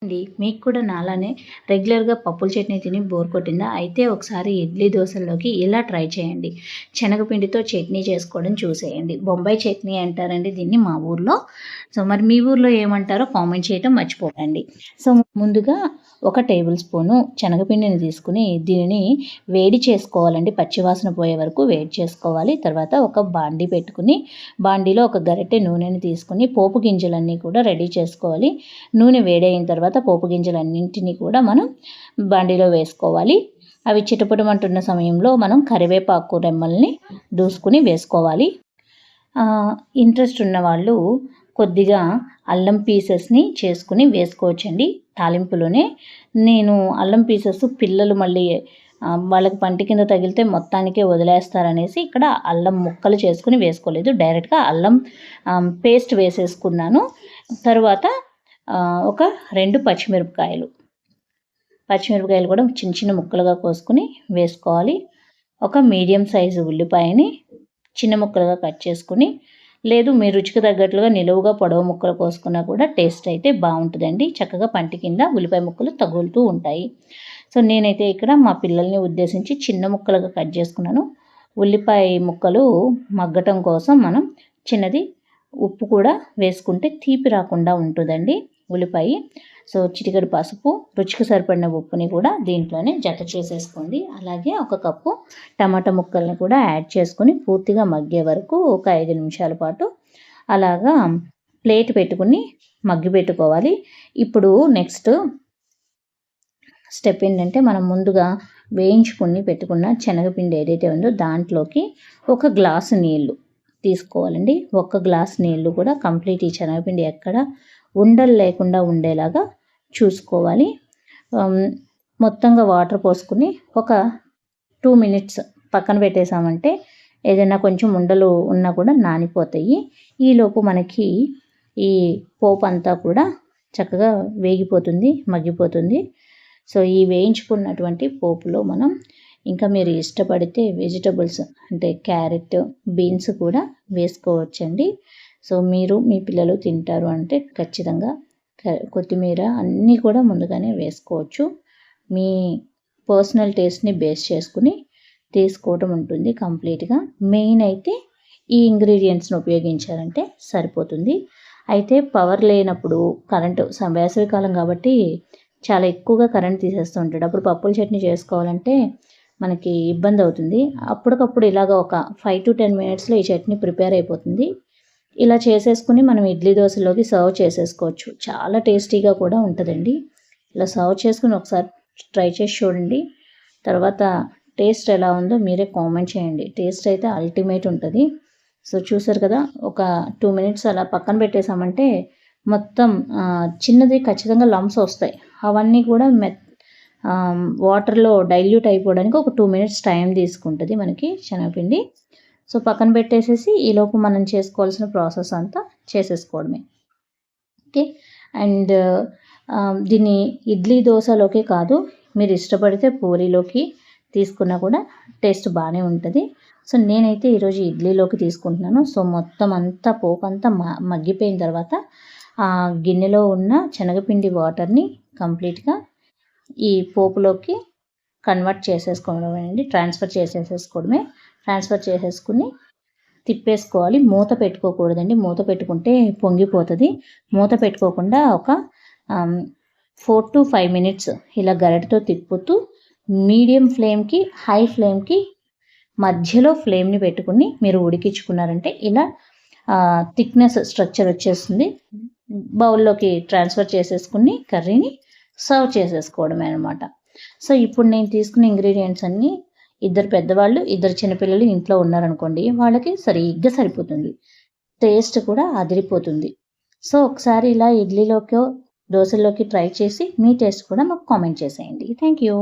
అండి మీకు కూడా నాలానే రెగ్యులర్‌గా పప్పుల చట్నీ తిని బోర్ కొట్టిందా? అయితే ఒకసారి ఇడ్లీ దోసల్లోకి ఇలా ట్రై చేయండి. శనగపిండితో చట్నీ చేసుకోవడం చూసేయండి. బొంబాయి చట్నీ అంటారండి దీన్ని మా ఊర్లో. సో, మరి మీ ఊర్లో ఏమంటారో కామెంట్ చేయటం మర్చిపోకండి. సో, ముందుగా ఒక టేబుల్ స్పూను శనగపిండిని తీసుకొని దీనిని వేడి చేసుకోవాలండి. పచ్చివాసన పోయే వరకు వేడి చేసుకోవాలి. తర్వాత ఒక బాండీ పెట్టుకొని బాండీలో ఒక గరిటె నూనెని తీసుకొని పోపు గింజలన్నీ కూడా రెడీ చేసుకోవాలి. నూనె వేడైన తర్వాత పోపు గింజలన్నింటినీ కూడా మనం బాండీలో వేసుకోవాలి. అవి చిటపటమంటున్న సమయంలో మనం కరివేపాకు రెమ్మల్ని దూసుకుని వేసుకోవాలి. ఇంట్రెస్ట్ ఉన్నవాళ్ళు కొద్దిగా అల్లం పీసెస్ని చేసుకుని వేసుకోవచ్చండి తాలింపులోనే. నేను అల్లం పీసెస్ పిల్లలు మళ్ళీ వాళ్ళకి పంటి కింద తగిలితే మొత్తానికే వదిలేస్తారనేసి ఇక్కడ అల్లం ముక్కలు చేసుకుని వేసుకోలేదు. డైరెక్ట్గా అల్లం పేస్ట్ వేసేసుకున్నాను. తరువాత ఒక 2 పచ్చిమిరపకాయలు కూడా చిన్న చిన్న ముక్కలుగా కోసుకుని వేసుకోవాలి. ఒక మీడియం సైజు ఉల్లిపాయని చిన్న ముక్కలుగా కట్ చేసుకుని, లేదు మీ రుచికి తగ్గట్లుగా నిలువుగా పొడవు ముక్కలు కోసుకున్నా కూడా టేస్ట్ అయితే బాగుంటుందండి. చక్కగా పంటి కింద ఉల్లిపాయ ముక్కలు తగులుతూ ఉంటాయి. సో నేనైతే ఇక్కడ మా పిల్లల్ని ఉద్దేశించి చిన్న ముక్కలుగా కట్ చేసుకున్నాను. ఉల్లిపాయ ముక్కలు మగ్గటం కోసం మనం చిన్నది ఉప్పు కూడా వేసుకుంటే తీపి రాకుండా ఉంటుందండి ఉల్లిపాయ. సో చిటికెడు పసుపు, రుచికి సరిపడిన ఉప్పుని కూడా దీంట్లోనే జత చేసేసుకోండి. అలాగే ఒక కప్పు టమాటా ముక్కల్ని కూడా యాడ్ చేసుకొని పూర్తిగా మగ్గే వరకు ఒక 5 నిమిషాల పాటు అలాగా ప్లేట్ పెట్టుకుని మగ్గి పెట్టుకోవాలి. ఇప్పుడు నెక్స్ట్ స్టెప్ ఏంటంటే మనం ముందుగా వేయించుకుని పెట్టుకున్న శనగపిండి ఏదైతే ఉందో దాంట్లోకి ఒక గ్లాసు నీళ్ళు తీసుకోవాలండి. ఒక గ్లాస్ నీళ్ళు కూడా కంప్లీట్ ఈ శనగపిండి ఎక్కడ ఉండలు లేకుండా ఉండేలాగా చూసుకోవాలి. మొత్తంగా వాటర్ పోసుకుని ఒక 2 మినిట్స్ పక్కన పెట్టేసామంటే ఏదైనా కొంచెం ఉండలు ఉన్నా కూడా నానిపోతాయి. ఈలోపు మనకి ఈ పోపు అంతా కూడా చక్కగా వేగిపోతుంది, మగ్గిపోతుంది. సో ఈ వేయించుకున్నటువంటి పోపులో మనం ఇంకా మీరు ఇష్టపడితే వెజిటబుల్స్ అంటే క్యారెట్, బీన్స్ కూడా వేసుకోవచ్చండి. సో మీరు మీ పిల్లలు తింటారు అంటే ఖచ్చితంగా కొత్తిమీర అన్నీ కూడా ముందుగానే వేసుకోవచ్చు. మీ పర్సనల్ టేస్ట్ని బేస్ చేసుకుని తీసుకోవడం ఉంటుంది కంప్లీట్గా. మెయిన్ అయితే ఈ ఇంగ్రీడియంట్స్ని ఉపయోగించారంటే సరిపోతుంది. అయితే పవర్ లేనప్పుడు కరెంటు వేసవికాలం కాబట్టి చాలా ఎక్కువగా కరెంట్ తీసేస్తూ ఉంటాడు. అప్పుడు పప్పుల చట్నీ చేసుకోవాలంటే మనకి ఇబ్బంది అవుతుంది. అప్పటికప్పుడు ఇలాగ ఒక 5 to 10 మినిట్స్లో ఈ చట్నీ ప్రిపేర్ అయిపోతుంది. ఇలా చేసేసుకుని మనం ఇడ్లీ దోశలోకి సర్వ్ చేసేసుకోవచ్చు. చాలా టేస్టీగా కూడా ఉంటుందండి. ఇలా సర్వ్ చేసుకుని ఒకసారి ట్రై చేసి చూడండి. తర్వాత టేస్ట్ ఎలా ఉందో మీరే కామెంట్ చేయండి. టేస్ట్ అయితే అల్టిమేట్ ఉంటుంది. సో చూసారు కదా, ఒక 2 మినిట్స్ అలా పక్కన పెట్టేసామంటే మొత్తం చిన్నది ఖచ్చితంగా లంప్స్ వస్తాయి. అవన్నీ కూడా వాటర్లో డైల్యూట్ అయిపోవడానికి ఒక 2 మినిట్స్ టైం తీసుకుంటుంది మనకి శనగపిండి. సో పక్కన పెట్టేసేసి ఈలోపు మనం చేసుకోవాల్సిన ప్రాసెస్ అంతా చేసేసుకోవడమే. ఓకే. అండ్ దీన్ని ఇడ్లీ దోశలోకే కాదు, మీరు ఇష్టపడితే పూరీలోకి తీసుకున్నా కూడా టేస్ట్ బాగానే ఉంటుంది. సో నేనైతే ఈరోజు ఇడ్లీలోకి తీసుకుంటున్నాను. సో మొత్తం అంతా పోపు అంతా మగ్గిపోయిన తర్వాత ఆ గిన్నెలో ఉన్న శనగపిండి వాటర్ని కంప్లీట్గా ఈ పోపులోకి కన్వర్ట్ చేసేసుకోవడమేనండి, ట్రాన్స్ఫర్ చేసేసుకుని తిప్పేసుకోవాలి. మూత పెట్టుకోకూడదండి. మూత పెట్టుకుంటే పొంగిపోతుంది. మూత పెట్టుకోకుండా ఒక 4 to 5 మినిట్స్ ఇలా గరిటెతో తిప్పుతూ మీడియం ఫ్లేమ్కి హై ఫ్లేమ్కి మధ్యలో ఫ్లేమ్ని పెట్టుకుని మీరు ఉడికించుకున్నారంటే ఇలా థిక్నెస్ స్ట్రక్చర్ వచ్చేస్తుంది. బౌల్లోకి ట్రాన్స్ఫర్ చేసేసుకుని కర్రీని సర్వ్ చేసేసుకోవడమే అనమాట. సో ఇప్పుడు నేను తీసుకున్న ఇంగ్రీడియంట్స్ అన్నీ 2 పెద్దవాళ్ళు, 2 చిన్నపిల్లలు ఇంట్లో ఉన్నారనుకోండి, వాళ్ళకి సరిగ్గా సరిపోతుంది. టేస్ట్ కూడా అదిరిపోతుంది. సో ఒకసారి ఇలా ఇడ్లీలోకో దోశల్లోకి ట్రై చేసి మీ టేస్ట్ కూడా మాకు కామెంట్ చేసేయండి. Thank you.